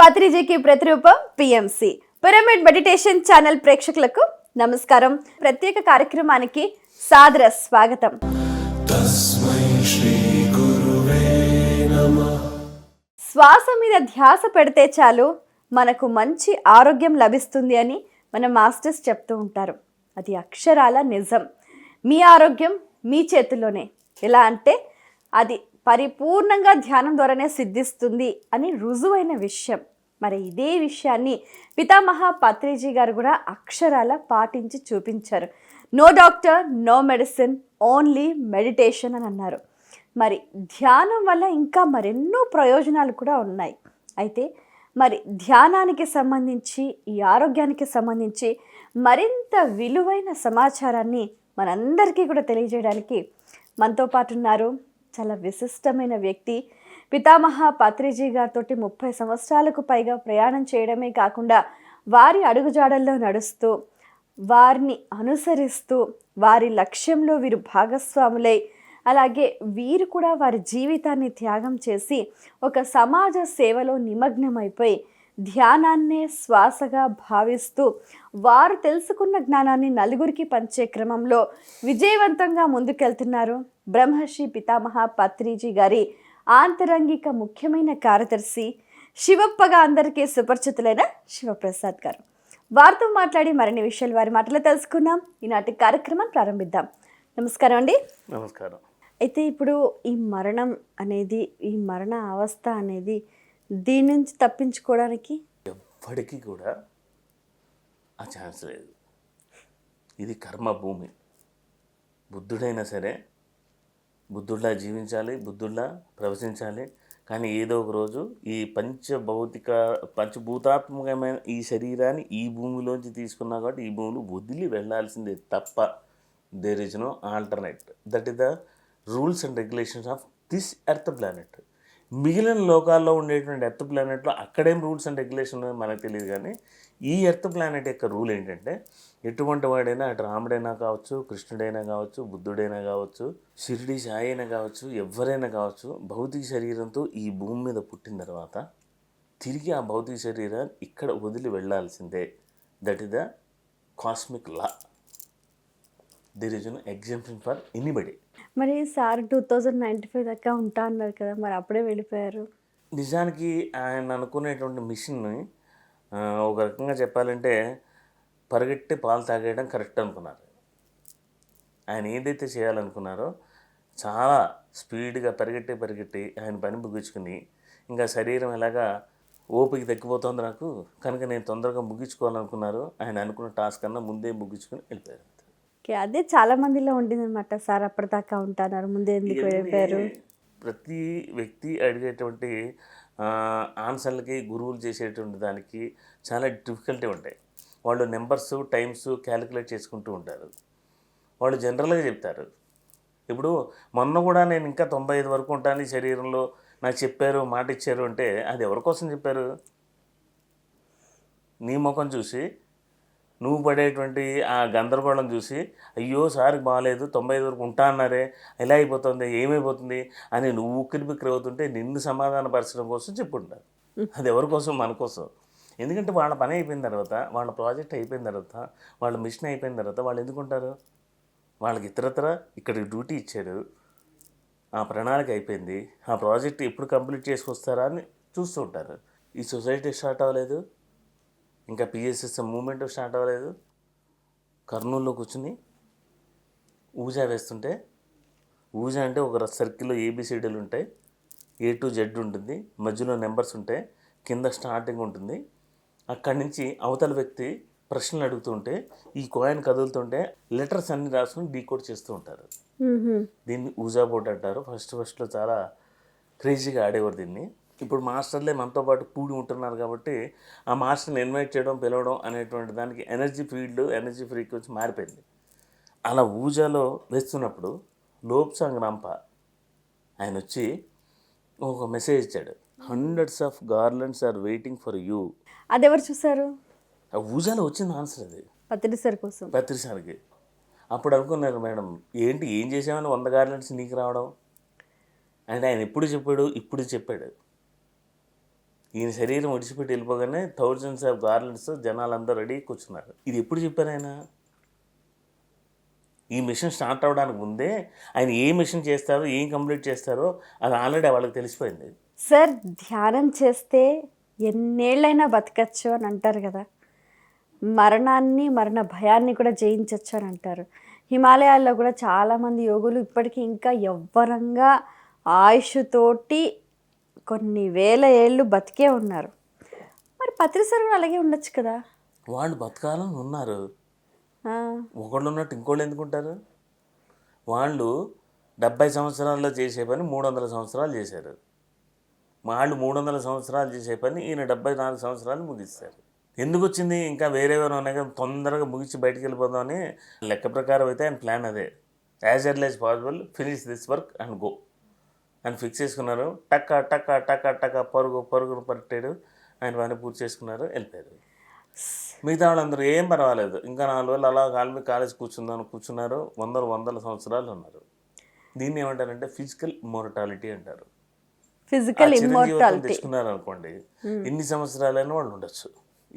పత్రిజీకి ప్రతిరూపం PMC pyramid meditation channel ప్రేక్షకులకు నమస్కారం. ప్రత్యేక కార్యక్రమానికి సాదర స్వాగతం. శ్వాస మీద ధ్యాస పెడితే చాలు మనకు మంచి ఆరోగ్యం లభిస్తుంది అని మన మాస్టర్స్ చెప్తూ ఉంటారు. అది అక్షరాల నిజం. మీ ఆరోగ్యం మీ చేతుల్లోనే. ఎలా అంటే అది పరిపూర్ణంగా ధ్యానం ద్వారానే సిద్ధిస్తుంది అని రుజువైన విషయం. మరి ఇదే విషయాన్ని పితామహ పత్రిజీ గారు కూడా అక్షరాల పాటించి చూపించారు. No doctor, no medicine, only meditation అని అన్నారు. మరి ధ్యానం వల్ల ఇంకా మరెన్నో ప్రయోజనాలు కూడా ఉన్నాయి. అయితే మరి ధ్యానానికి సంబంధించి, ఈ ఆరోగ్యానికి సంబంధించి మరింత విలువైన సమాచారాన్ని మనందరికీ కూడా తెలియజేయడానికి మనతో పాటు ఉన్నారు చాలా విశిష్టమైన వ్యక్తి. పితామహ పత్రిజీ గారితో 30 సంవత్సరాలకు పైగా ప్రయాణం చేయడమే కాకుండా వారి అడుగుజాడల్లో నడుస్తూ, వారిని అనుసరిస్తూ, వారి లక్ష్యంలో వీరు భాగస్వాములై, అలాగే వీరు కూడా వారి జీవితాన్ని త్యాగం చేసి ఒక సమాజ సేవలో నిమగ్నమైపోయి ధ్యానాన్నే శ్వాసగా భావిస్తూ వారు తెలుసుకున్న జ్ఞానాన్ని నలుగురికి పంచే క్రమంలో విజయవంతంగా ముందుకెళ్తున్నారు. బ్రహ్మర్షి పితామహ పత్రిజీ గారి ఆంతరంగిక ముఖ్యమైన కార్యదర్శి, శివప్పగా అందరికీ సుపరిచితులైన శివప్రసాద్ గారు. వారితో మాట్లాడి మరిన్ని విషయాలు వారి మాటలో తెలుసుకుందాం. ఈనాటి కార్యక్రమం ప్రారంభిద్దాం. నమస్కారం అండి. నమస్కారం. అయితే ఇప్పుడు ఈ మరణం అనేది, ఈ మరణ అవస్థ అనేది, దీని నుంచి తప్పించుకోవడానికి ఎప్పటికీ కూడా ఆ ఛాన్స్ లేదు. ఇది కర్మభూమి. బుద్ధుడైనా సరే బుద్ధుడిలా జీవించాలి, బుద్ధుడిలా ప్రవచించాలి. కానీ ఏదో ఒక రోజు ఈ పంచభూతాత్మకమైన ఈ శరీరాన్ని ఈ భూమిలోంచి తీసుకున్నా కాబట్టి ఈ భూమిలో వదిలి వెళ్ళాల్సిందే తప్ప there is no alternate. That is the rules and regulations of this earth planet. మిగిలిన లోకాల్లో ఉండేటువంటి ఎర్త్ ప్లానెట్లో అక్కడేం రూల్స్ అండ్ రెగ్యులేషన్ మనకు తెలియదు. కానీ ఈ ఎర్త్ ప్లానెట్ యొక్క రూల్ ఏంటంటే, ఎటువంటి వాడైనా, అటు రాముడైనా కావచ్చు, కృష్ణుడైనా కావచ్చు, బుద్ధుడైనా కావచ్చు, షిరిడి సాయి అయినా కావచ్చు, ఎవరైనా కావచ్చు, భౌతిక శరీరంతో ఈ భూమి మీద పుట్టిన తర్వాత తిరిగి ఆ భౌతిక శరీరాన్ని ఇక్కడ వదిలి వెళ్ళాల్సిందే. That is the cosmic law. There is no exemption for anybody. మరి సార్ 2095 దాకా ఉంటా అన్నారు కదా, మరి అప్పుడే వెళ్ళిపోయారు. నిజానికి ఆయన అనుకునేటువంటి మిషన్ని ఒక రకంగా చెప్పాలంటే పరిగెట్టి పాలు తాగేయడం కరెక్ట్ అనుకున్నారు. ఆయన ఏదైతే చేయాలనుకున్నారో చాలా స్పీడ్గా పరిగెట్టి ఆయన పని ముగించుకుని, ఇంకా శరీరం ఎలాగా ఓపిక తగ్గిపోతుంది నాకు కనుక నేను తొందరగా ముగించుకోవాలనుకున్నారు. ఆయన అనుకున్న టాస్క్ అన్నా ముందే ముగించుకుని వెళ్ళిపోయారు. ఓకే, అదే చాలా మందిలో ఉండిందనమాట. సార్ అప్పటిదాకా ఉంటాన్నారు, ముందే ఎందుకు వెళ్ళిపోయారు? ప్రతి వ్యక్తి అడిగేటువంటి ఆన్సర్లకి, గురువులు చేసేటువంటి దానికి చాలా డిఫికల్టీ ఉంటాయి. వాళ్ళు నెంబర్స్, టైమ్స్ క్యాలిక్యులేట్ చేసుకుంటూ ఉంటారు. వాళ్ళు జనరల్గా చెప్తారు. ఇప్పుడు మొన్న కూడా నేను ఇంకా 95 వరకు ఉంటాను ఈ శరీరంలో నాకు చెప్పారు, మాట ఇచ్చారు అంటే అది ఎవరి కోసం చెప్పారు? నీ ముఖం చూసి, నువ్వు పడేటువంటి ఆ గందరగోళం చూసి, అయ్యో సార్కి బాగాలేదు, 95 వరకు ఉంటా అన్నారే, ఎలా అయిపోతుంది, ఏమైపోతుంది అని నువ్వు ఉక్కిరి బిక్కిరి అవుతుంటే నిన్ను సమాధానపరచడం కోసం చెప్పుంటారు. అది ఎవరి కోసం? మన కోసం. ఎందుకంటే వాళ్ళ పని అయిపోయిన తర్వాత, వాళ్ళ ప్రాజెక్ట్ అయిపోయిన తర్వాత, వాళ్ళ మిషన్ అయిపోయిన తర్వాత వాళ్ళు ఎందుకుంటారు? వాళ్ళకి ఇతరత్ర ఇక్కడికి డ్యూటీ ఇచ్చారు, ఆ ప్రణాళిక అయిపోయింది, ఆ ప్రాజెక్ట్ ఎప్పుడు కంప్లీట్ చేసుకొస్తారా అని చూస్తూ ఉంటారు. ఈ సొసైటీ స్టార్ట్ అవ్వలేదు, ఇంకా పిఎస్ఎస్ మూమెంట్ స్టార్ట్ అవ్వలేదు. కర్నూలులో కూర్చుని ఊజా వేస్తుంటే, ఊజా అంటే ఒక సర్కిల్లో ఏబిసిడీలు ఉంటాయి, A to Z ఉంటుంది, మధ్యలో నెంబర్స్ ఉంటాయి, కింద స్టార్టింగ్ ఉంటుంది. అక్కడి నుంచి అవతల వ్యక్తి ప్రశ్నలు అడుగుతుంటే ఈ కాయిన్ కదులుతుంటే లెటర్స్ అన్ని రాసుకుని డీకోడ్ చేస్తూ ఉంటారు. దీన్ని ఊజా బోర్డ్ అంటారు. ఫస్ట్లో చాలా క్రేజీగా ఆడేవారు దీన్ని. ఇప్పుడు మాస్టర్లే మనతో పాటు కూడి ఉంటున్నారు కాబట్టి ఆ మాస్టర్ని ఇన్వైట్ చేయడం, పిలవడం అనేటువంటి దానికి ఎనర్జీ ఫీల్డ్, ఎనర్జీ ఫ్రీక్వెన్సీ మారిపోయింది. అలా ఊజాలో వేస్తున్నప్పుడు లోబ్సాంగ్ రంప ఆయన వచ్చి ఒక మెసేజ్ ఇచ్చాడు. 100s of garlands are waiting for you. అది ఎవరు చూసారు? ఆ ఊజాలో వచ్చింది ఆన్సర్ అది పత్రి సార్ కోసం. పత్రి సార్కి. అప్పుడు అనుకున్నారు, మేడం ఏంటి ఏం చేసామని 100 గార్లెండ్స్ నీకు రావడం అంటే. ఆయన ఎప్పుడు చెప్పాడు? ఇప్పుడు చెప్పాడు. ఈయన శరీరం విడిచిపెట్టి వెళ్ళిపోగానే థౌజండ్స్ ఆఫ్ గార్లెండ్స్ జనాలందరూ రెడీ కూర్చున్నారు. ఇది ఎప్పుడు చెప్పారు ఆయన? ఈ మిషన్ స్టార్ట్ అవ్వడానికి ముందే ఆయన ఏ మిషన్ చేస్తారో, ఏం కంప్లీట్ చేస్తారో అది ఆల్రెడీ వాళ్ళకి తెలిసిపోయింది. సార్, ధ్యానం చేస్తే ఎన్నేళ్ళైనా బతకచ్చు అని అంటారు కదా, మరణాన్ని, మరణ భయాన్ని కూడా జయించవచ్చు అని అంటారు. హిమాలయాల్లో కూడా చాలామంది యోగులు ఇప్పటికీ ఇంకా యవ్వనంగా ఆయుష్తోటి కొన్ని వేల ఏళ్ళు బతికే ఉన్నారు. మరి పత్రి సార్ కూడా అలాగే ఉండొచ్చు కదా. వాళ్ళు బతకాలని ఉన్నారు. ఆ, ఒకళ్ళు ఉన్నట్టు ఇంకోళ్ళు ఎందుకుంటారు? వాళ్ళు 70 సంవత్సరాల్లో చేసే పని 300 సంవత్సరాలు చేశారు. వాళ్ళు 300 సంవత్సరాలు చేసే పని ఈయన 74 సంవత్సరాలు ముగిస్తారు. ఎందుకు వచ్చింది? ఇంకా వేరేవారు ఉన్నాయి కదా, తొందరగా ముగించి బయటికి వెళ్ళిపోదామని. లెక్క ప్రకారం అయితే ఆయన ప్లాన్ అదే, as early as possible finish this work and go అని ఫిక్స్ చేసుకున్నారు. టక్క టక్క టక్క టక్క పరుగును పట్టాడు. ఆయన పని పూర్తి చేసుకున్నారు, వెళ్ళిపోయారు. మిగతా వాళ్ళందరూ ఏం పర్వాలేదు, ఇంకా 4 రోజులు అలా కాలు మీద కాలేజ్ కూర్చున్నారు. వందల సంవత్సరాలు ఉన్నారు. దీన్ని ఏమంటారంటే ఫిజికల్ ఇమ్మోర్టాలిటీ అంటారు. ఫిజికల్ ఇమ్మోర్టాలిటీ తెచ్చుకున్నారు అనుకోండి, ఎన్ని సంవత్సరాలైనా వాళ్ళు ఉండొచ్చు.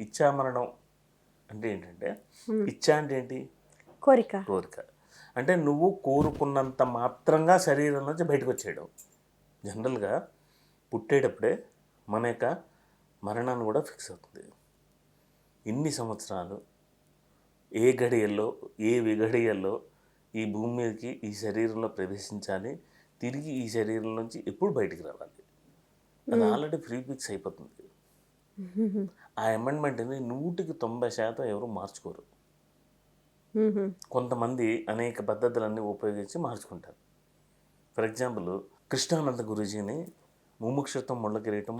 ఇచ్చామరణం అంటే ఏంటంటే, ఇచ్చా అంటే ఏంటి? కోరిక. అంటే నువ్వు కోరుకున్నంత మాత్రంగా శరీరం నుంచి బయటకు వచ్చేయడం. జనరల్గా పుట్టేటప్పుడే మన యొక్క మరణాన్ని కూడా ఫిక్స్ అవుతుంది. ఇన్ని సంవత్సరాలు ఏ గడియల్లో, ఏ విఘడియల్లో ఈ భూమి మీదకి ఈ శరీరంలో ప్రవేశించాలి, తిరిగి ఈ శరీరం నుంచి ఎప్పుడు బయటికి రావాలి, అది ఆల్రెడీ ప్రీ ఫిక్స్ అయిపోతుంది. ఆ అమెండ్మెంట్ని 100% ఎవరు మార్చుకోరు. కొంతమంది అనేక పద్ధతులన్నీ ఉపయోగించి మార్చుకుంటారు. ఫర్ ఎగ్జాంపుల్, కృష్ణానంద గురూజీని ముముక్షుత్వం ముళ్ళ కిరీటం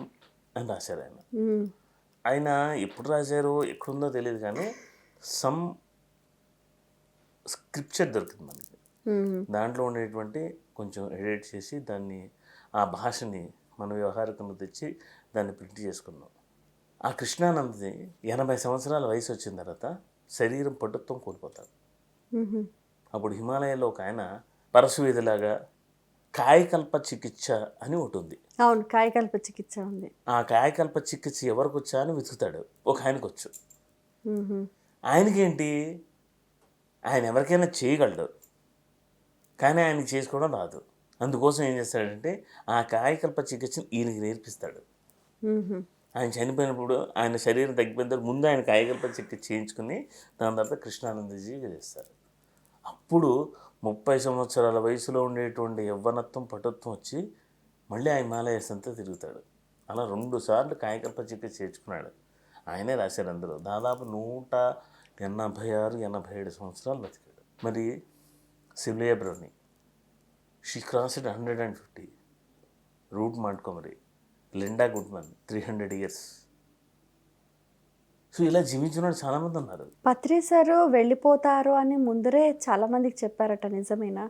అని రాశారు. ఆయన ఎప్పుడు రాశారో ఎక్కడుందో తెలియదు, కానీ సమ్ స్క్రిప్చర్ దొరికింది మనకి. దాంట్లో ఉండేటువంటి కొంచెం ఎడిట్ చేసి దాన్ని, ఆ భాషని మన వ్యవహారికంలో తెచ్చి దాన్ని ప్రింట్ చేసుకున్నాం. ఆ కృష్ణానందది 80 సంవత్సరాల వయసు వచ్చిన తర్వాత శరీరం పటుత్వం కోల్పోతాడు. అప్పుడు హిమాలయాల్లో ఒక ఆయన పరశువేదిలాగా కాయకల్ప చికిత్స అని ఒకటి ఉంది. అవును, కాయకల్ప చికిత్స ఉంది. ఆ కాయకల్ప చికిత్స ఎవరికి వచ్చా అని వెతుకుతాడు. ఒక ఆయనకు వచ్చు. ఆయనకేంటి, ఆయన ఎవరికైనా చేయగలడు, కానీ ఆయనకి చేసుకోవడం రాదు. అందుకోసం ఏం చేస్తాడంటే ఆ కాయకల్ప చికిత్సని ఈయనకి నేర్పిస్తాడు. ఆయన చనిపోయినప్పుడు, ఆయన శరీరం తగ్గిపోయిన తర్వాత ముందు ఆయన కాయకల్ప చికిత్స చేయించుకుని దాని తర్వాత కృష్ణానందజీకి చేస్తారు. అప్పుడు 30 సంవత్సరాల వయసులో ఉండేటువంటి యవ్వనత్వం, పటుత్వం వచ్చి మళ్ళీ ఆ హిమాలయస్ అంతా తిరుగుతాడు. అలా 2 సార్లు కాయకల్ప చికిత్స చేయించుకున్నాడు. ఆయనే రాశారు. అందరూ దాదాపు 186, 87 సంవత్సరాలు బతికాడు. మరి Celia Brownie, she crossed 150. Ruth Montgomery, Linda Goodman 300 years. So ఇలా జీవించిన చాలామంది ఉన్నారు. పత్రి సారు వెళ్ళిపోతారు అని ముందరే చాలా మందికి చెప్పారట, నిజమేనా?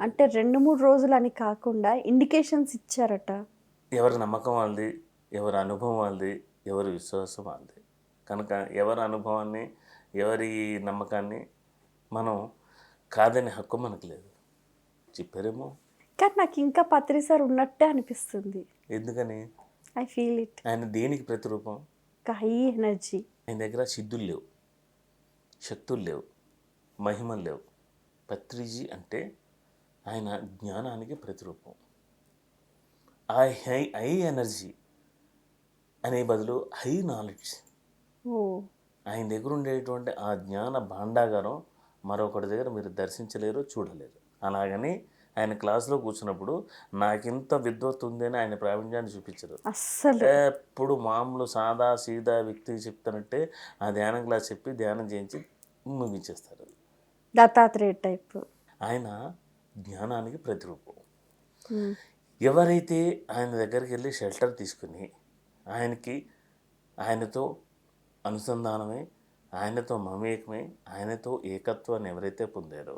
అంటే 2-3 రోజులు అని కాకుండా ఇండికేషన్స్ ఇచ్చారట. ఎవరి నమ్మకం వాళ్ళది, ఎవరి అనుభవం వాళ్ళది, ఎవరి విశ్వాసం వాళ్ళది. కనుక ఎవరి అనుభవాన్ని, ఎవరి నమ్మకాన్ని మనం కాదనే హక్కు మనకు లేదు. చెప్పారేమో, కానీ నాకు ఇంకా పత్రి సార్ ఉన్నట్టే అనిపిస్తుంది. ఎందుకని? I feel it. ఆయన దేనికి ప్రతిరూపం? High energy. ఆయన దగ్గర సిద్ధులు లేవు, శక్తులు లేవు, మహిమలు లేవు. పత్రిజీ అంటే ఆయన జ్ఞానానికి ప్రతిరూపం. ఆ హై ఎనర్జీ అనే బదులు హై నాలెడ్జ్. ఆయన దగ్గర ఉండేటువంటి ఆ జ్ఞాన భాండాగారం మరొకటి దగ్గర మీరు దర్శించలేరు, చూడలేరు. అలాగని ఆయన క్లాస్లో కూర్చున్నప్పుడు నాకింత విద్వత్తు ఉంది అని ఆయన ప్రావీణ్యాన్ని చూపించరు. అస్సలు ఎప్పుడు మామూలు సాదా సీదా వ్యక్తికి చెప్తానంటే ఆ ధ్యానం క్లాస్ చెప్పి ధ్యానం చేయించి ముగించేస్తారు. దత్తాత్రేయ టైప్. ఆయన జ్ఞానానికి ప్రతిరూపం. ఎవరైతే ఆయన దగ్గరికి వెళ్ళి షెల్టర్ తీసుకుని ఆయనతో అనుసంధానమై, ఆయనతో మమేకమై, ఆయనతో ఏకత్వాన్ని ఎవరైతే పొందారో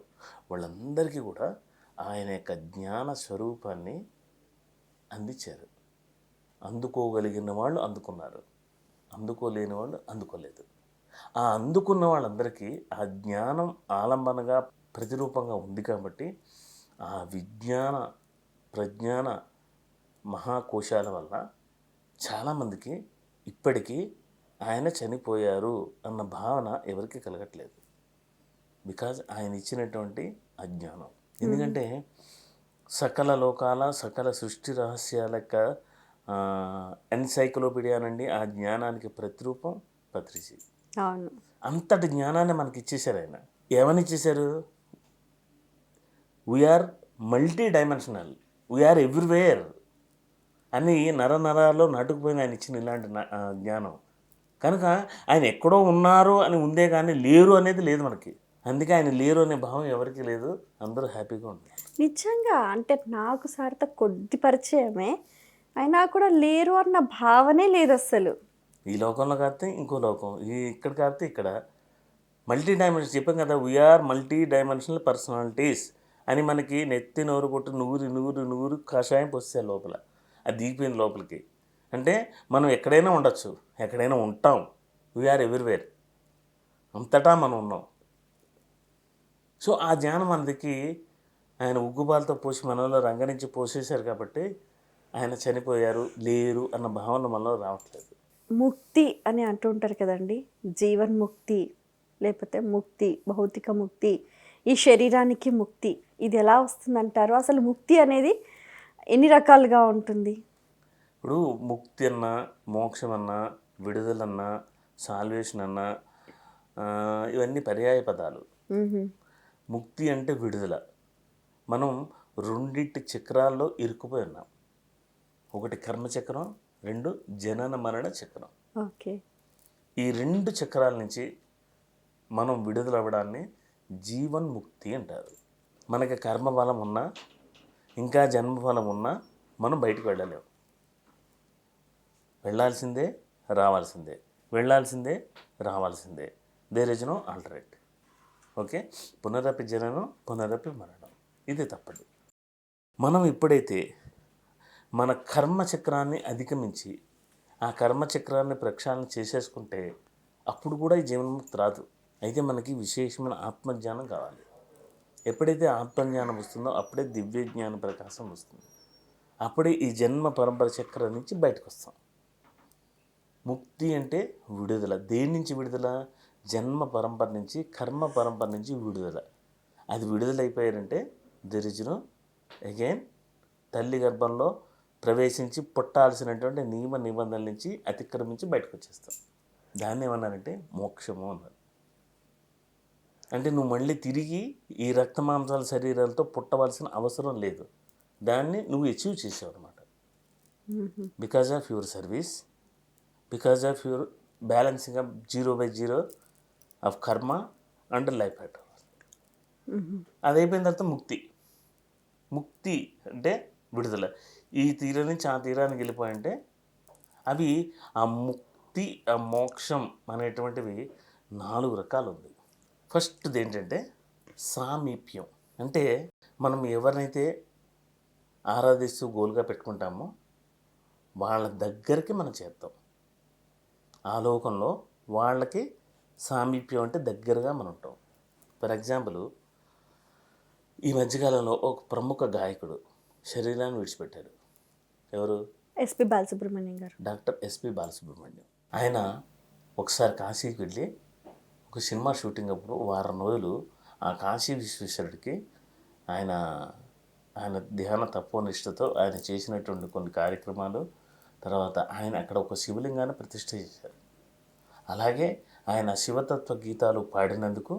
వాళ్ళందరికీ కూడా ఆయన యొక్క జ్ఞాన స్వరూపాన్ని అందించారు. అందుకోగలిగిన వాళ్ళు అందుకున్నారు, అందుకోలేని వాళ్ళు అందుకోలేదు. ఆ అందుకున్న వాళ్ళందరికీ ఆ జ్ఞానం ఆలంబనగా ప్రతిరూపంగా ఉంది కాబట్టి ఆ విజ్ఞాన ప్రజ్ఞాన మహాకోశాల వల్ల చాలామందికి ఇప్పటికీ ఆయన చనిపోయారు అన్న భావన ఎవరికి కలగట్లేదు. బికాజ్ ఆయన ఇచ్చినటువంటి అజ్ఞానం. ఎందుకంటే సకల లోకాల సకల సృష్టి రహస్యాల యొక్క ఎన్సైక్లోపీడియా నుండి ఆ జ్ఞానానికి ప్రతిరూపం పత్రిజీ. అవును. అంతటి జ్ఞానాన్ని మనకి ఇచ్చేశారు ఆయన. ఏమని ఇచ్చేశారు? We are multidimensional, we are everywhere అని నరనరాల్లో నాటుకుపోయిన ఆయన ఇచ్చిన ఇలాంటి జ్ఞానం. కనుక ఆయన ఎక్కడో ఉన్నారు అని ఉందే కానీ లేరు అనేది లేదు మనకి. అందుకే ఆయన లేరు అనే భావం ఎవరికి లేదు, అందరూ హ్యాపీగా ఉన్నారు. నిజంగా అంటే నాకు సార్తో కొద్ది పరిచయమే అయినా కూడా లేరు అన్న భావనే లేదు అస్సలు. ఈ లోకంలో కాకపోతే ఇంకో లోకం, ఇక్కడ కాకపోతే ఇక్కడ. మల్టీ డైమెన్షన్ చెప్పాం కదా, వీఆర్ మల్టీ డైమెన్షనల్ పర్సనాలిటీస్ అని మనకి నెత్తి నోరు కొట్టి నూరు కషాయం పోస్తే లోపల అది దిగిపోయింది లోపలికి. అంటే మనం ఎక్కడైనా ఉండొచ్చు, ఎక్కడైనా ఉంటాం. వీఆర్ ఎవ్రీవేర్, అంతటా మనం ఉన్నాం. సో ఆ జ్ఞానం మనకి ఆయన ఉగ్గుపాలతో పోసి మనలో రంగరించి పోసేశారు కాబట్టి ఆయన చనిపోయారు లేరు అన్న భావన మనలో రావట్లేదు. ముక్తి అని అంటుంటారు కదండి, జీవన్ముక్తి లేకపోతే ముక్తి, భౌతిక ముక్తి, ఈ శరీరానికి ముక్తి, ఇది ఎలా వస్తుందంటారు? అసలు ముక్తి అనేది ఎన్ని రకాలుగా ఉంటుంది? ఇప్పుడు ముక్తి అన్నా, మోక్షం అన్నా, విడుదలన్నా, సాల్వేషన్ అన్నా ఇవన్నీ పర్యాయ పదాలు. ముక్తి అంటే విడుదల. మనం రెండింటి చక్రాల్లో ఇరుక్కుపోయి ఉన్నాం. ఒకటి కర్మచక్రం, రెండు జనన మరణ చక్రం. ఓకే. ఈ రెండు చక్రాల నుంచి మనం విడుదల అవ్వడాన్ని జీవన్ముక్తి అంటారు. మనకి కర్మఫలం ఉన్నా, ఇంకా జన్మఫలం ఉన్నా మనం బయటకు వెళ్ళలేము. వెళ్ళాల్సిందే, రావాల్సిందే, వెళ్ళాల్సిందే, రావాల్సిందే. There is no alternate. Okay. పునరపి జననం, పునరపి మరణం, ఇది తప్పదు. మనం ఎప్పుడైతే మన కర్మచక్రాన్ని అధిగమించి ఆ కర్మచక్రాన్ని ప్రక్షాళన చేసేసుకుంటే అప్పుడు కూడా ఈ జీవన్ముక్తి రాదు. అయితే మనకి విశేషమైన ఆత్మజ్ఞానం కావాలి. ఎప్పుడైతే ఆత్మజ్ఞానం వస్తుందో అప్పుడే దివ్య జ్ఞాన ప్రకాశం వస్తుంది. అప్పుడే ఈ జన్మ పరంపర చక్రం నుంచి బయటకు వస్తాం. ముక్తి అంటే విడుదల. దేని నుంచి విడుదల? జన్మ పరంపర నుంచి, కర్మ పరంపర నుంచి విడుదల. అది విడుదలైపోయారంటే దెర్ ఇస్ నో అగైన్ తల్లి గర్భంలో ప్రవేశించి పుట్టాల్సినటువంటి నియమ నిబంధనల నుంచి అతిక్రమించి బయటకు వచ్చేస్తాం. దాన్ని ఏమన్నారంటే మోక్షము అన్నారు. అంటే నువ్వు మళ్ళీ తిరిగి ఈ రక్తమాంసాల శరీరాలతో పుట్టవలసిన అవసరం లేదు. దాన్ని నువ్వు అచీవ్ చేసావు అనమాట. Because of your service, because of your balancing of 0/0 of కర్మ అండ్ లైఫ్ అట్. అది అయిపోయిన తర్వాత ముక్తి. ముక్తి అంటే విడుదల. ఈ తీరం నుంచి ఆ తీరానికి వెళ్ళిపోయంటే అవి ఆ ముక్తి, ఆ మోక్షం అనేటువంటివి 4 రకాలు ఉంది. ఫస్ట్ది ఏంటంటే సామీప్యం. అంటే మనం ఎవరినైతే ఆరాధిస్తూ గోల్గా పెట్టుకుంటామో వాళ్ళ దగ్గరికి మనం చేస్తాం. ఆ లోకంలో వాళ్ళకి సామీప్యం అంటే దగ్గరగా మనం ఉంటాం. ఫర్ ఎగ్జాంపుల్, ఈ మధ్యకాలంలో ఒక ప్రముఖ గాయకుడు శరీరాన్ని విడిచిపెట్టారు. ఎవరు? ఎస్పి బాలసుబ్రహ్మణ్యం గారు. Doctor SP Balasubrahmanyam. ఆయన ఒకసారి కాశీకి వెళ్ళి ఒక సినిమా షూటింగ్ అప్పుడు వారం రోజులు ఆ కాశీ విశ్వేశ్వరుడికి ఆయన ధ్యాన తపోనిష్టతో ఆయన చేసినటువంటి కొన్ని కార్యక్రమాలు, తర్వాత ఆయన అక్కడ ఒక శివలింగాన్ని ప్రతిష్ఠ చేశారు. అలాగే ఆయన శివతత్వ గీతాలు పాడినందుకు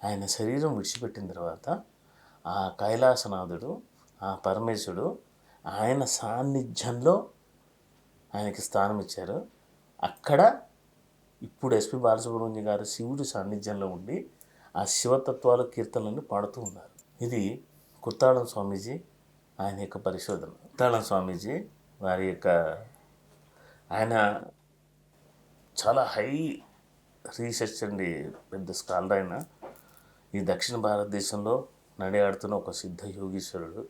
ఆయన శరీరం విడిచిపెట్టిన తర్వాత ఆ కైలాసనాథుడు, ఆ పరమేశ్వరుడు ఆయన సాన్నిధ్యంలో ఆయనకి స్థానం ఇచ్చారు. అక్కడ ఇప్పుడు ఎస్పి బాలసుబ్రహ్మణ్యం గారు శివుడి సాన్నిధ్యంలో ఉండి ఆ శివతత్వాల కీర్తనలను పాడుతూ ఉన్నారు. ఇది కుత్తాళం స్వామీజీ ఆయన యొక్క పరిశోధన. కుత్తాళం స్వామీజీ వారి యొక్క ఆయన చాలా హై రీసెర్చ్ అండి, పెద్ద స్కాలర్. ఆయన ఈ దక్షిణ భారతదేశంలో నడియాడుతున్న ఒక సిద్ధ యోగీశ్వరుడు.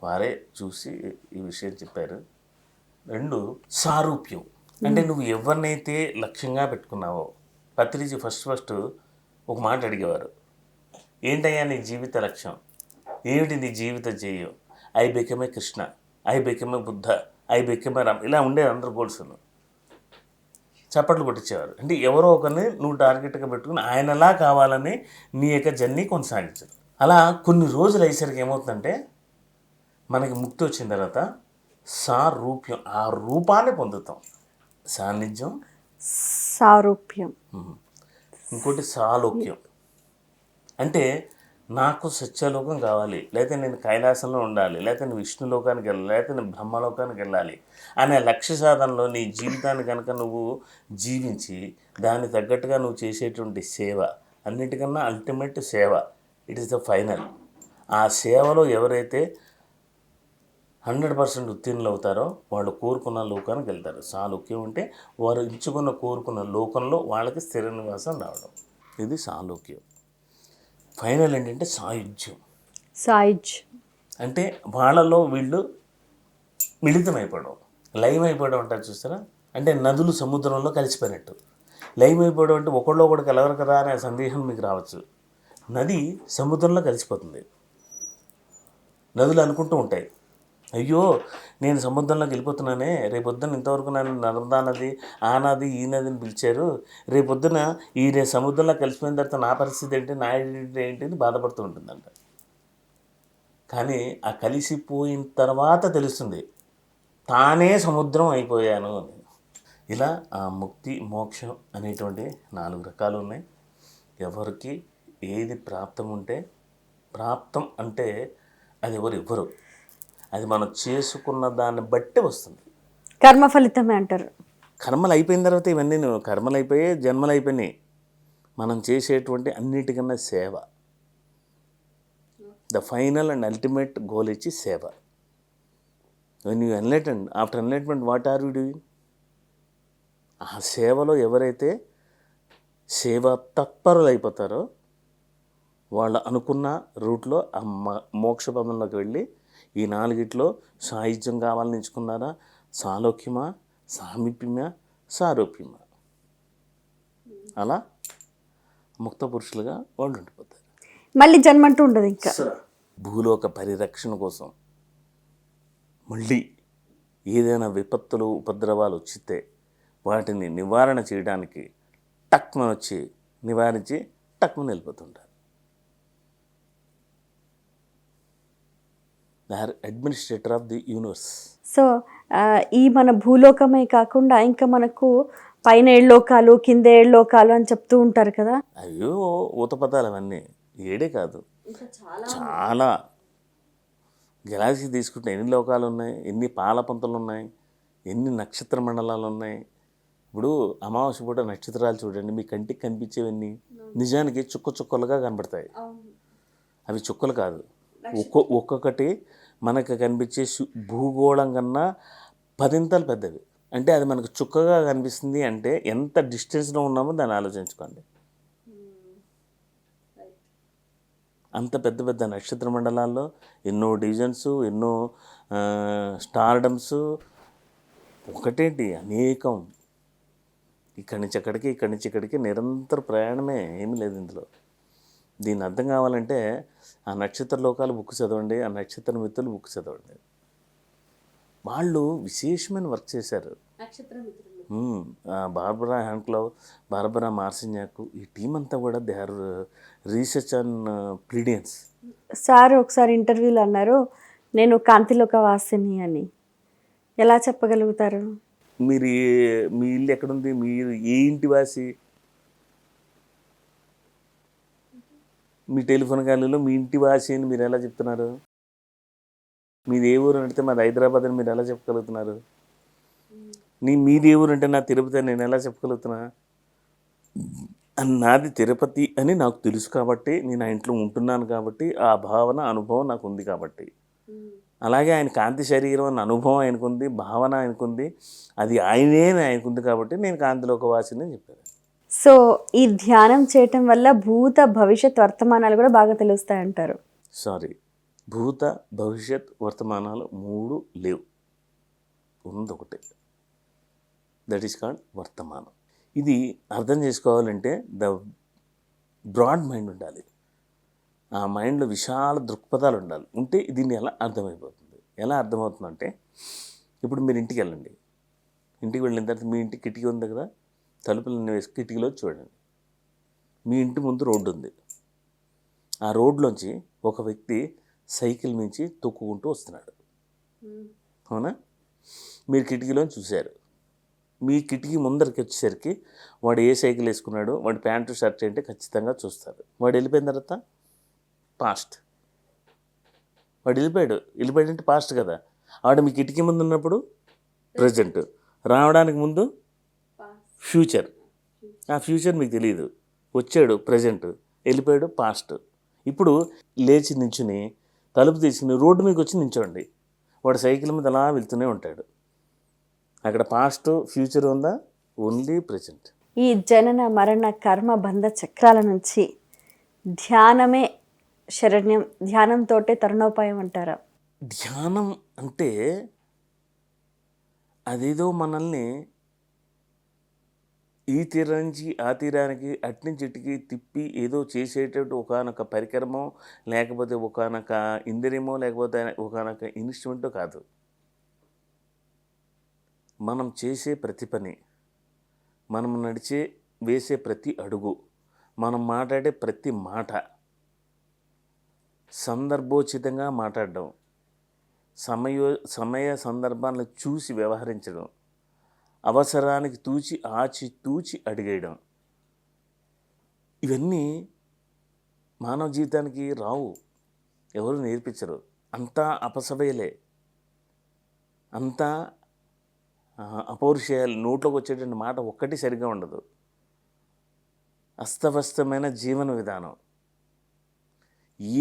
వారే చూసి ఈ విషయం చెప్పారు. 2 సారూప్యం. అంటే నువ్వు ఎవరినైతే లక్ష్యంగా పెట్టుకున్నావో, పత్రిజీ ఫస్ట్ ఒక మాట అడిగేవారు, ఏంటయ్యా నీ జీవిత లక్ష్యం, ఏమిటి నీ జీవిత ధ్యేయం? I become a Krishna, I become a Buddha, I become a ఇలా ఉండేది అందరు గోల్స్. చప్పట్లు కొట్టించేవారు. అంటే ఎవరో ఒకరిని నువ్వు టార్గెట్గా పెట్టుకుని ఆయనలా కావాలని నీ యొక్క జర్నీ కొనసాగించరు. అలా కొన్ని రోజులు అయ్యేసరికి ఏమవుతుందంటే మనకి ముక్తి వచ్చిన తర్వాత సారూప్యం, ఆ రూపాన్ని పొందుతాం. సాన్నిధ్యం, సారూప్యం, ఇంకోటి సాలోక్యం. అంటే నాకు సత్యలోకం కావాలి, లేకపోతే నేను కైలాసంలో ఉండాలి, లేకపోతే నేను విష్ణులోకానికి వెళ్ళాలి, లేకపోతే నేను బ్రహ్మలోకానికి వెళ్ళాలి అనే లక్ష్య సాధనలో నీ జీవితాన్ని కనుక నువ్వు జీవించి దానికి తగ్గట్టుగా నువ్వు చేసేటువంటి సేవ, అన్నిటికన్నా అల్టిమేట్ సేవ, ఇట్ ఈస్ ద ఫైనల్. ఆ సేవలో ఎవరైతే 100% ఉత్తీర్ణులు అవుతారో వాళ్ళు కోరుకున్న లోకానికి వెళ్తారు. సాలోక్యం అంటే వారు ఎంచుకున్న కోరుకున్న లోకంలో వాళ్ళకి స్థిర నివాసం రావడం, ఇది సాలోక్యం. ఫైనల్ ఏంటంటే సాయుధ్యం. అంటే వాళ్ళలో వీళ్ళు మిళితమైపోవడం, లైవ్ అయిపోవడం అంటారు చూస్తారా. అంటే నదులు సముద్రంలో కలిసిపోయినట్టు. లైవ్ అయిపోవడం అంటే ఒకళ్ళు ఒకటి కలవరు కదా అనే సందేహం మీకు రావచ్చు. నది సముద్రంలో కలిసిపోతుంది. నదులు అనుకుంటూ ఉంటాయి, అయ్యో నేను సముద్రంలోకి వెళ్ళిపోతున్నానే, రేపొద్దున ఇంతవరకు నన్ను నర్మదా నది, ఆ నది, ఈ నదిని పిలిచారు, రేపొద్దున సముద్రంలో కలిసిపోయిన తర్వాత నా పరిస్థితి ఏంటి, నా ఐడెంటిటీ ఏంటి అని బాధపడుతూ ఉంటుందంట. కానీ ఆ కలిసిపోయిన తర్వాత తెలుస్తుంది తానే సముద్రం అయిపోయాను అని. ఇలా ఆ ముక్తి మోక్షం అనేటువంటి 4 రకాలు ఉన్నాయి. ఎవరికి ఏది ప్రాప్తం ఉంటే, ప్రాప్తం అంటే అది ఇవ్వరు, అది మనం చేసుకున్న దాన్ని బట్టి వస్తుంది. కర్మ ఫలితమే అంటారు. కర్మలు అయిపోయిన తర్వాత ఇవన్నీ కర్మలు అయిపోయాయి, జన్మలు అయిపోయినాయి. మనం చేసేటువంటి అన్నిటికన్నా సేవ, the final and ultimate goal ఇచ్చి సేవ. When you enlightened, after enlightenment what are you doing? ఆ సేవలో ఎవరైతే సేవ తత్పరులు అయిపోతారో వాళ్ళు అనుకున్న రూట్లో ఆ మోక్ష పదంలోకి వెళ్ళి ఈ 4గిట్లో సాహిత్యం కావాలని ఎంచుకున్నారా, సాలోక్యమా, సామీప్యమా, సారూప్యమా, అలా ముక్త పురుషులుగా వాళ్ళు ఉండిపోతారు. మళ్ళీ జన్మంటూ ఉండదు. ఇంకా భూలోక పరిరక్షణ కోసం మళ్ళీ ఏదైనా విపత్తులు ఉపద్రవాలు వచ్చితే వాటిని నివారణ చేయడానికి టక్మని వచ్చి నివారించి టక్మని వెళ్ళిపోతుంటారు. They are administrator of the universe. So ఈ మన భూలోకమే కాకుండా ఇంకా మనకు పైన 7 లోకాలు, కింద 7 లోకాలు అని చెప్తూ ఉంటారు కదా. అయ్యో ఊతపదాలు అవన్నీ 7 కాదు, చాలా. గెలాక్సీ తీసుకుంటే ఎన్ని లోకాలు ఉన్నాయి, ఎన్ని పాలపంతలు ఉన్నాయి, ఎన్ని నక్షత్ర మండలాలు ఉన్నాయి. ఇప్పుడు అమావాస్య పూట నక్షత్రాలు చూడండి, మీ కంటికి కనిపించేవన్నీ నిజానికి చుక్కలుగా కనబడతాయి. అవి చుక్కలు కాదు, ఒక్కొక్కటి మనకు కనిపించే భూగోళం కన్నా 10 పెద్దవి. అంటే అది మనకు చుక్కగా కనిపిస్తుంది అంటే ఎంత డిస్టెన్స్లో ఉన్నామో దాన్ని ఆలోచించుకోండి. అంత పెద్ద పెద్ద నక్షత్ర మండలాల్లో ఎన్నో డివిజన్స్, ఎన్నో స్టార్డమ్స్, ఒకటేంటి అనేకం. ఇక్కడి నుంచి ఇక్కడికి నిరంతర ప్రయాణమే, ఏమీ లేదు ఇందులో. దీన్ని అర్థం కావాలంటే ఆ నక్షత్ర లోకాలు బుక్ చదవండి, ఆ నక్షత్ర మిత్రులు బుక్ చదవండి. వాళ్ళు విశేషమైన వర్క్ చేశారు. బార్బరా హ్యాండ్క్లవ్, బార్బరా మార్సిన్యాక్, ఈ టీం అంతా కూడా they are research on Pleiadians. Sir ఒకసారి ఇంటర్వ్యూలో అన్నారు, నేను కాంతిలోక వాసిని అని. ఎలా చెప్పగలుగుతారు? మీరు మీ ఇల్లు ఎక్కడుంది, మీరు ఏ ఇంటి వాసి? మీ టెలిఫోన్ కాల్లో మీ ఇంటి వాసి అని మీరు ఎలా చెప్తున్నారు? మీది ఏ ఊరు అంటే మాది హైదరాబాద్ అని మీరు ఎలా చెప్పగలుగుతున్నారు? మీది ఏ ఊరు అంటే నా తిరుపతి అని నేను ఎలా చెప్పగలుగుతున్నా? నాది తిరుపతి అని నాకు తెలుసు కాబట్టి, నేను ఆ ఇంట్లో ఉంటున్నాను కాబట్టి, ఆ భావన అనుభవం నాకు ఉంది కాబట్టి. అలాగే ఆయన కాంతి శరీరం అన్న అనుభవం ఆయనకుంది, భావన ఆయనకుంది, అది ఆయనకుంది కాబట్టి నేను కాంతిలోక వాసిని అని చెప్పాను. సో ఈ ధ్యానం చేయటం వల్ల భూత భవిష్యత్ వర్తమానాలు కూడా బాగా తెలుస్తాయంటారు. భూత భవిష్యత్ వర్తమానాలు 3 లేవు, ఉంది ఒకటే, దట్ ఈస్ కాల్డ్ వర్తమానం. ఇది అర్థం చేసుకోవాలంటే ద బ్రాడ్ మైండ్ ఉండాలి, ఆ మైండ్లో విశాల దృక్పథాలు ఉండాలి. ఉంటే దీన్ని ఎలా అర్థమైపోతుంది? ఎలా అర్థమవుతుందంటే ఇప్పుడు మీరు ఇంటికి వెళ్ళండి. ఇంటికి వెళ్ళిన తర్వాత మీ ఇంటి కిటికీ ఉంది కదా, తలుపులన్నీ వేసి కిటికీలో చూడండి. మీ ఇంటి ముందు రోడ్డు ఉంది. ఆ రోడ్లోంచి ఒక వ్యక్తి సైకిల్ మించి తొక్కుకుంటూ వస్తున్నాడు. అవునా? మీరు కిటికీలోంచి చూశారు. మీ కిటికీ ముందరికి వచ్చేసరికి వాడు ఏ సైకిల్ వేసుకున్నాడు, వాడి ప్యాంటు షర్ట్ ఏంటి ఖచ్చితంగా చూస్తారు. వాడు వెళ్ళిపోయిన తర్వాత పాస్ట్. వాడు వెళ్ళిపోయాడు అంటే పాస్ట్ కదా. వాడు మీ కిటికీ ముందు ఉన్నప్పుడు ప్రజెంట్, రావడానికి ముందు ఫ్యూచర్. ఆ ఫ్యూచర్ మీకు తెలియదు. వచ్చాడు ప్రజెంట్, వెళ్ళిపోయాడు పాస్ట్. ఇప్పుడు లేచి నించుని తలుపు తీసుకుని రోడ్డు మీకు వచ్చి నించోండి. వాడు సైకిల్ మీద అలా వెళ్తూనే ఉంటాడు. అక్కడ పాస్ట్ ఫ్యూచర్ ఉందా? Only present. ఈ జనన మరణ కర్మ బంధ చక్రాల నుంచి ధ్యానమే శరణ్యం, ధ్యానంతో తరుణోపాయం అంటారా? ధ్యానం అంటే అదేదో మనల్ని ఈ తీరం నుంచి ఆ తీరానికి అట్నుంచి ఇటుకి తిప్పి ఏదో చేసేటట్టు ఒకానొక పరికరమో, లేకపోతే ఒకానొక ఇంద్రియమో, లేకపోతే ఒకానొక ఇన్స్ట్రుమెంటో కాదు. మనం చేసే ప్రతి పని, మనం వేసే ప్రతి అడుగు, మనం మాట్లాడే ప్రతి మాట సందర్భోచితంగా మాట్లాడడం, సమయ సందర్భాలను చూసి వ్యవహరించడం, అవసరానికి తూచి అడిగేయడం, ఇవన్నీ మానవ జీవితానికి రావు. ఎవరు నేర్పించరు. అంతా అపసవయలే, అంతా అపౌరుషేయాలు. నోట్లోకి వచ్చేటువంటి మాట ఒక్కటి సరిగ్గా ఉండదు. అస్తవ్యస్తమైన జీవన విధానం.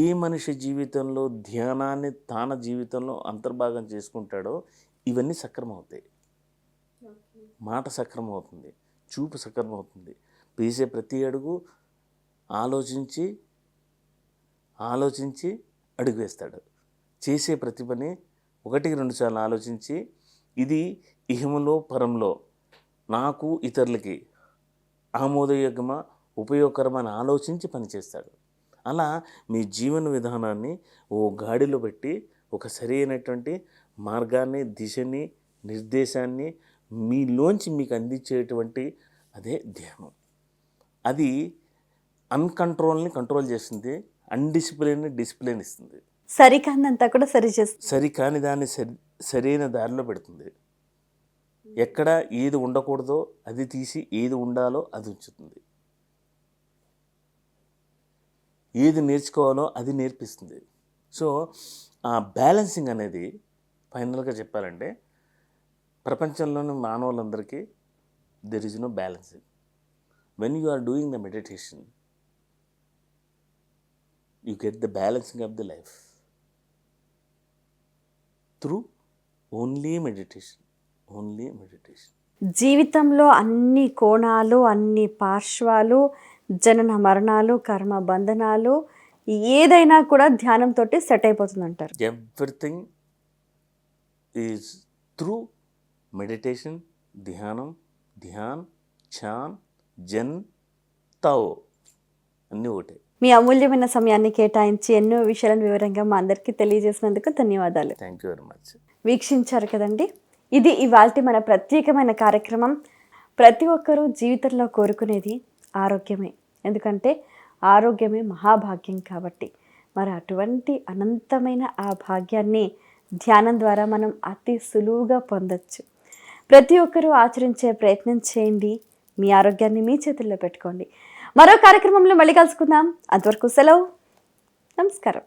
ఏ మనిషి జీవితంలో ధ్యానాన్ని తన జీవితంలో అంతర్భాగం చేసుకుంటాడో ఇవన్నీ సక్రమం అవుతాయి. మాట సక్రమం అవుతుంది, చూపు సక్రమం అవుతుంది. వేసే ప్రతి అడుగు ఆలోచించి అడుగు వేస్తాడు. చేసే ప్రతి పని 1-2 సార్లు ఆలోచించి ఇది ఇహంలో పరంలో నాకు ఇతరులకి ఆమోదయోగ్యమా ఉపయోగకరమని ఆలోచించి పనిచేస్తాడు. అలా మీ జీవన విధానాన్ని ఓ గాడిలో పెట్టి ఒక సరైనటువంటి మార్గాన్ని, దిశని, నిర్దేశాన్ని మీలోంచి మీకు అందించేటువంటి అదే ధ్యానం. అది అన్కంట్రోల్ని కంట్రోల్ చేస్తుంది, అన్డిసిప్లిన్ని డిసిప్లిన్ ఇస్తుంది. సరికానంతా కూడా సరిచేస్తుంది. సరికాని దాన్ని సరైన దారిలో పెడుతుంది. ఎక్కడ ఏది ఉండకూడదో అది తీసి ఏది ఉండాలో అది ఉంచుతుంది. ఏది నేర్చుకోవాలో అది నేర్పిస్తుంది. సో ఆ బ్యాలెన్సింగ్ అనేది ఫైనల్గా చెప్పాలంటే ప్రపంచంలోని మానవులందరికీ there is no balancing. When you are doing the meditation you get the balancing of the life through only meditation. జీవితంలో అన్ని కోణాలు, అన్ని పార్శ్వాలు, జనన మరణాలు, కర్మ బంధనాలు ఏదైనా కూడా ధ్యానంతో సెట్ అయిపోతుంది అంటారు. Everything is through meditation. ధ్యాన్, ఛాన్, జన్, తావో అన్నీ ఒకటే. మీ అమూల్యమైన సమయాన్ని కేటాయించి ఎన్నో విషయాలను వివరంగా మా అందరికీ తెలియజేసినందుకు ధన్యవాదాలు. Thank you very much. వీక్షించారు కదండి, ఇది ఇవాల్టి మన ప్రత్యేకమైన కార్యక్రమం. ప్రతి ఒక్కరూ జీవితంలో కోరుకునేది ఆరోగ్యమే. ఎందుకంటే ఆరోగ్యమే మహాభాగ్యం కాబట్టి. మరి అటువంటి అనంతమైన ఆ భాగ్యాన్ని ధ్యానం ద్వారా మనం అతి సులువుగా పొందొచ్చు. ప్రతి ఒక్కరూ ఆచరించే ప్రయత్నం చేయండి. మీ ఆరోగ్యాన్ని మీ చేతుల్లో పెట్టుకోండి. మరో కార్యక్రమంలో మళ్ళీ కలుసుకుందాం. అంతవరకు సెలవు. నమస్కారం.